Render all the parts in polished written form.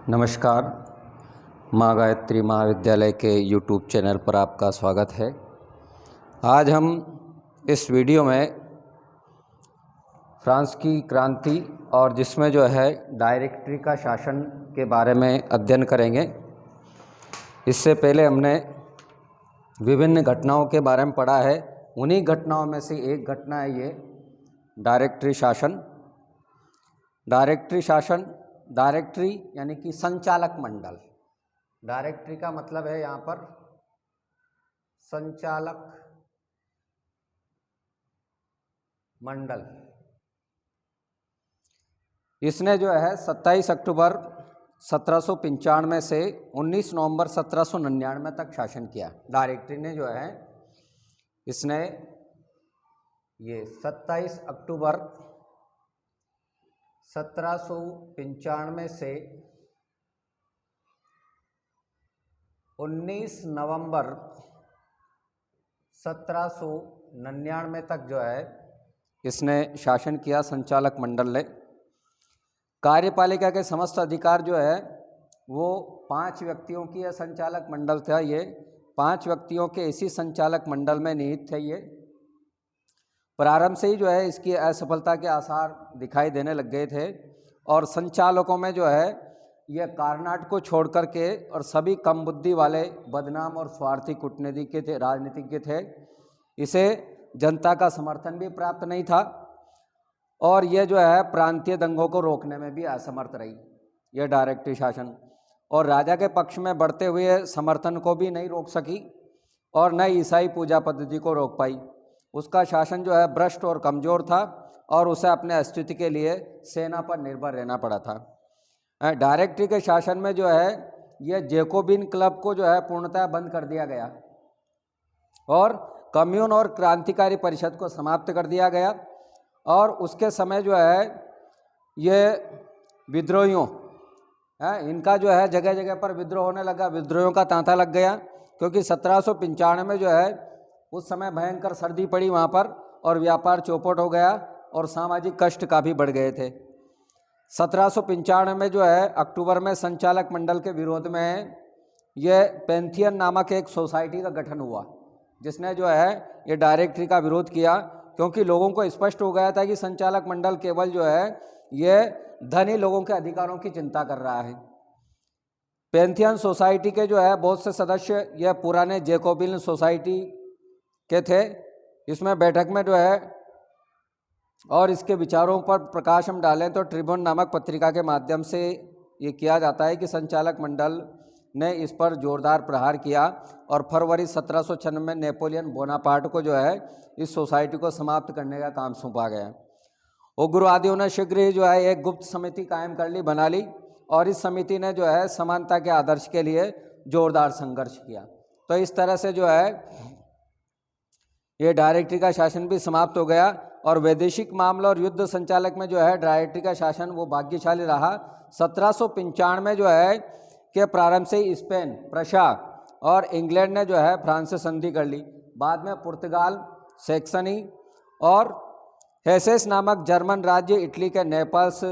नमस्कार। माँ गायत्री महाविद्यालय के यूट्यूब चैनल पर आपका स्वागत है। आज हम इस वीडियो में फ्रांस की क्रांति और जिसमें जो है डायरेक्टरी का शासन के बारे में अध्ययन करेंगे। इससे पहले हमने विभिन्न घटनाओं के बारे में पढ़ा है। उन्हीं घटनाओं में से एक घटना है ये डायरेक्टरी शासन। डायरेक्टरी शासन, डायरेक्टरी यानी कि संचालक मंडल। डायरेक्टरी का मतलब है यहाँ पर संचालक मंडल। इसने जो है 27 अक्टूबर 1795 से 19 नवंबर 1799 तक शासन किया। डायरेक्टरी ने जो है इसने ये 27 अक्टूबर 1795 से 19 नवंबर 1799 तक जो है इसने शासन किया। संचालक मंडल ने कार्यपालिका के समस्त अधिकार जो है वो 5 व्यक्तियों की यह संचालक मंडल था। ये 5 व्यक्तियों के इसी संचालक मंडल में निहित थे। ये प्रारंभ से ही जो है इसकी असफलता के आसार दिखाई देने लग गए थे और संचालकों में जो है यह कारनाट को छोड़ कर के और सभी कम बुद्धि वाले, बदनाम और स्वार्थी कूटनीति के थे, राजनीतिज्ञ थे। इसे जनता का समर्थन भी प्राप्त नहीं था और यह जो है प्रांतीय दंगों को रोकने में भी असमर्थ रही यह डायरेक्टरी शासन, और राजा के पक्ष में बढ़ते हुए समर्थन को भी नहीं रोक सकी और न ईसाई पूजा पद्धति को रोक पाई। उसका शासन जो है भ्रष्ट और कमज़ोर था और उसे अपने अस्तित्व के लिए सेना पर निर्भर रहना पड़ा था। डायरेक्टरी के शासन में जो है यह जैकोबिन क्लब को जो है पूर्णतः बंद कर दिया गया और कम्यून और क्रांतिकारी परिषद को समाप्त कर दिया गया। और उसके समय जो है ये विद्रोहियों इनका जो है जगह जगह पर विद्रोह होने लगा। विद्रोहियों का तांता लग गया क्योंकि 1795 में जो है उस समय भयंकर सर्दी पड़ी वहाँ पर और व्यापार चौपट हो गया और सामाजिक कष्ट काफ़ी बढ़ गए थे। 1795 में जो है अक्टूबर में संचालक मंडल के विरोध में यह पैंथियन नामक एक सोसाइटी का गठन हुआ जिसने जो है ये डायरेक्टरी का विरोध किया, क्योंकि लोगों को स्पष्ट हो गया था कि संचालक मंडल केवल जो है ये धनी लोगों के अधिकारों की चिंता कर रहा है। पैंथियन सोसाइटी के जो है बहुत से सदस्य यह पुराने जैकोबिन सोसाइटी के थे। इसमें बैठक में जो है और इसके विचारों पर प्रकाश हम डालें तो ट्रिब्यून नामक पत्रिका के माध्यम से ये किया जाता है कि संचालक मंडल ने इस पर जोरदार प्रहार किया और फरवरी 1796 में नेपोलियन बोनापार्ट को जो है इस सोसाइटी को समाप्त करने का काम सौंपा गया। उग्रवादियों ने शीघ्र ही जो है एक गुप्त समिति कायम कर ली, बना ली, और इस समिति ने जो है समानता के आदर्श के लिए जोरदार संघर्ष किया। तो इस तरह से जो है ये डायरेक्टरी का शासन भी समाप्त हो गया और वैदेशिक मामला और युद्ध संचालक में जो है डायरेक्टरी का शासन वो भाग्यशाली रहा। 1795 में जो है के प्रारंभ से ही स्पेन, प्रशा और इंग्लैंड ने जो है फ्रांस से संधि कर ली। बाद में पुर्तगाल, सैक्सनी और हेसेस नामक जर्मन राज्य, इटली के नेपल्स,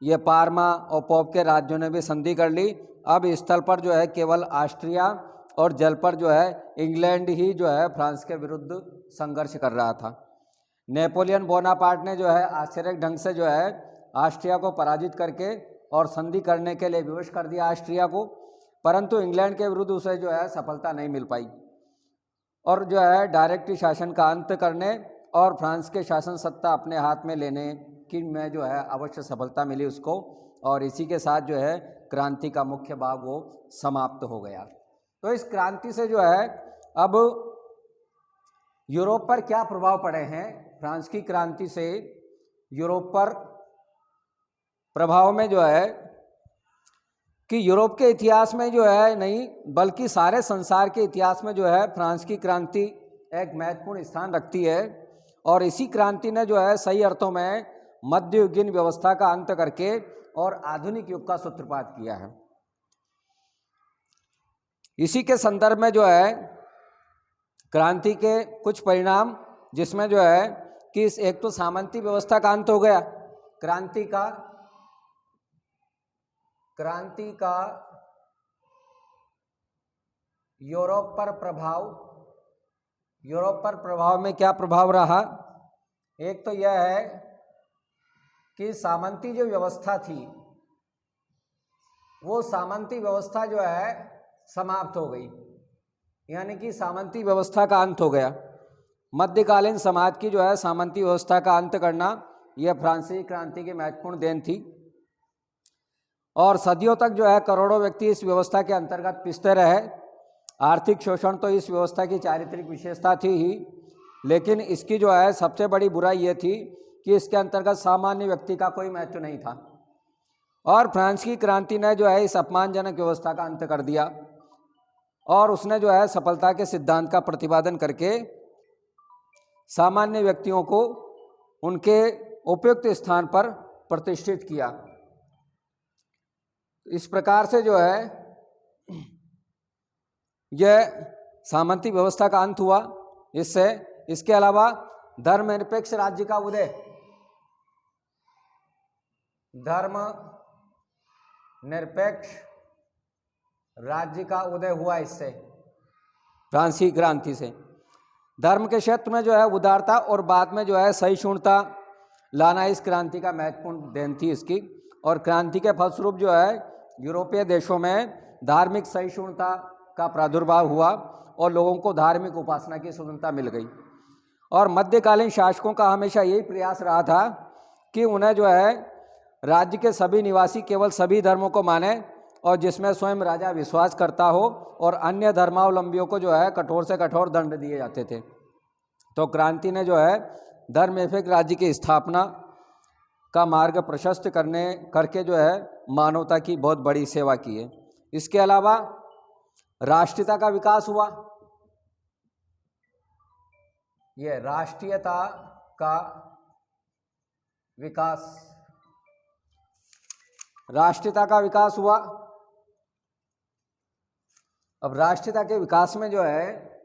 ये पार्मा और पोप के राज्यों ने भी संधि कर ली। अब इस स्थल पर जो है केवल ऑस्ट्रिया और जल पर जो है इंग्लैंड ही जो है फ्रांस के विरुद्ध संघर्ष कर रहा था। नेपोलियन बोनापार्ट ने जो है आश्चर्यजनक ढंग से जो है ऑस्ट्रिया को पराजित करके और संधि करने के लिए विवश कर दिया ऑस्ट्रिया को, परंतु इंग्लैंड के विरुद्ध उसे जो है सफलता नहीं मिल पाई और जो है डायरेक्टरी शासन का अंत करने और फ्रांस के शासन सत्ता अपने हाथ में लेने की में जो है अवश्य सफलता मिली उसको, और इसी के साथ जो है क्रांति का मुख्य भाग वो समाप्त हो गया। तो इस क्रांति से जो है अब यूरोप पर क्या प्रभाव पड़े हैं, फ्रांस की क्रांति से यूरोप पर प्रभाव में जो है कि यूरोप के इतिहास में जो है नहीं बल्कि सारे संसार के इतिहास में जो है फ्रांस की क्रांति एक महत्वपूर्ण स्थान रखती है। और इसी क्रांति ने जो है सही अर्थों में मध्ययुगीन व्यवस्था का अंत करके और आधुनिक युग का सूत्रपात किया है। इसी के संदर्भ में जो है क्रांति के कुछ परिणाम, जिसमें जो है कि एक तो सामंती व्यवस्था का अंत हो गया, क्रांति का क्रांति का यूरोप पर प्रभाव, यूरोप पर प्रभाव में क्या प्रभाव रहा? एक तो यह है कि सामंती जो व्यवस्था थी वो सामंती व्यवस्था जो है समाप्त हो गई, यानी कि सामंती व्यवस्था का अंत हो गया। मध्यकालीन समाज की जो है सामंती व्यवस्था का अंत करना यह फ्रांसीसी क्रांति की महत्वपूर्ण देन थी। और सदियों तक जो है करोड़ों व्यक्ति इस व्यवस्था के अंतर्गत पिसते रहे। आर्थिक शोषण तो इस व्यवस्था की चारित्रिक विशेषता थी ही, लेकिन इसकी जो है सबसे बड़ी बुराई ये थी कि इसके अंतर्गत सामान्य व्यक्ति का कोई महत्व नहीं था। और फ्रांस की क्रांति ने जो है इस अपमानजनक व्यवस्था का अंत कर दिया और उसने जो है सफलता के सिद्धांत का प्रतिपादन करके सामान्य व्यक्तियों को उनके उपयुक्त स्थान पर प्रतिष्ठित किया। इस प्रकार से जो है यह सामंती व्यवस्था का अंत हुआ। इसके अलावा धर्मनिरपेक्ष राज्य का उदय, धर्मनिरपेक्ष राज्य का उदय हुआ इससे, फ्रांसीसी क्रांति से। धर्म के क्षेत्र में जो है उदारता और बाद में जो है सहिष्णुता लाना इस क्रांति का महत्वपूर्ण देन थी इसकी। और क्रांति के फलस्वरूप जो है यूरोपीय देशों में धार्मिक सहिष्णुता का प्रादुर्भाव हुआ और लोगों को धार्मिक उपासना की स्वतंत्रता मिल गई। और मध्यकालीन शासकों का हमेशा यही प्रयास रहा था कि उन्हें जो है राज्य के सभी निवासी केवल सभी धर्मों को माने और जिसमें स्वयं राजा विश्वास करता हो, और अन्य धर्मावलंबियों को जो है कठोर से कठोर दंड दिए जाते थे। तो क्रांति ने जो है धर्मनिरपेक्ष राज्य की स्थापना का मार्ग प्रशस्त करके जो है मानवता की बहुत बड़ी सेवा की है। इसके अलावा राष्ट्रीयता का विकास हुआ। यह राष्ट्रीयता का विकास, राष्ट्रीयता का विकास हुआ। अब राष्ट्रीयता के विकास में जो है